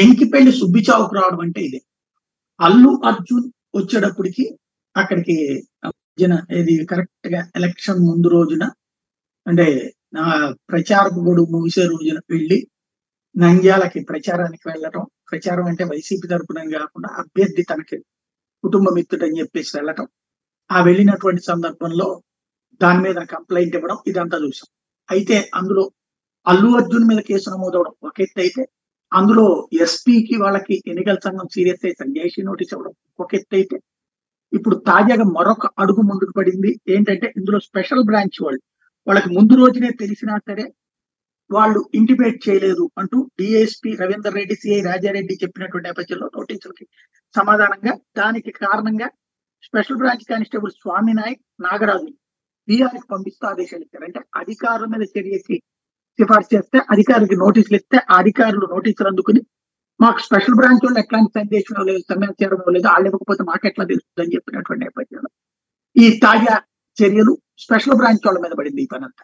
ఎంకిపెళ్లి సుబ్బిచావుకు రావడం అంటే ఇదే. అల్లు అర్జున్ వచ్చేటప్పటికి అక్కడికి ఇది కరెక్ట్ గా ఎలక్షన్ ముందు రోజున అంటే ప్రచారపు గడువు ముగిసే రోజున వెళ్ళి నంద్యాలకి ప్రచారానికి వెళ్ళటం. ప్రచారం అంటే వైసీపీ తరపున కాకుండా అభ్యర్థి తనకి కుటుంబ మిత్రుడు అని చెప్పేసి వెళ్ళటం. ఆ వెళ్ళినటువంటి సందర్భంలో దాని మీద కంప్లైంట్ ఇవ్వడం ఇదంతా చూసాం. అయితే అందులో అల్లు అర్జున్ మీద కేసు నమోదవడం ఒక ఎత్తు అయితే, అందులో ఎస్పీకి వాళ్ళకి ఎన్నికల సంఘం సీరియస్ అయితే సంజయ్ నోటీస్ ఇవ్వడం ఒక ఎత్తు అయితే, ఇప్పుడు తాజాగా మరొక అడుగు ముందుకు పడింది. ఏంటంటే ఇందులో స్పెషల్ బ్రాంచ్ వాళ్ళకి ముందు రోజునే తెలిసినా సరే వాళ్ళు ఇంటిమేట్ చేయలేదు అంటూ డిఎస్పీ రవీందర్ రెడ్డి, సిఐ రాజారెడ్డి చెప్పినటువంటి నేపథ్యంలో నోటీసులకి సమాధానంగా దానికి కారణంగా స్పెషల్ బ్రాంచ్ కానిస్టేబుల్ స్వామి నాయక్, నాగరాజు బీఆర్కి పంపిస్తూ ఆదేశాలు ఇచ్చారు. అంటే అధికారుల మీద చర్యకి సిఫార్సు చేస్తే అధికారికి నోటీసులు ఇస్తే ఆ అధికారులు నోటీసులు అందుకుని మాకు స్పెషల్ బ్రాంచ్ వాళ్ళు ఎట్లాంటి సందేశం లేదు, సమాచారం లేదు, వాళ్ళు ఇవ్వకపోతే మాకు ఎట్లా తెలుస్తుందని చెప్పినటువంటి నేపథ్యంలో ఈ తాజా చర్యలు స్పెషల్ బ్రాంచ్ వాళ్ళ మీద పడింది ఈ పనంతా.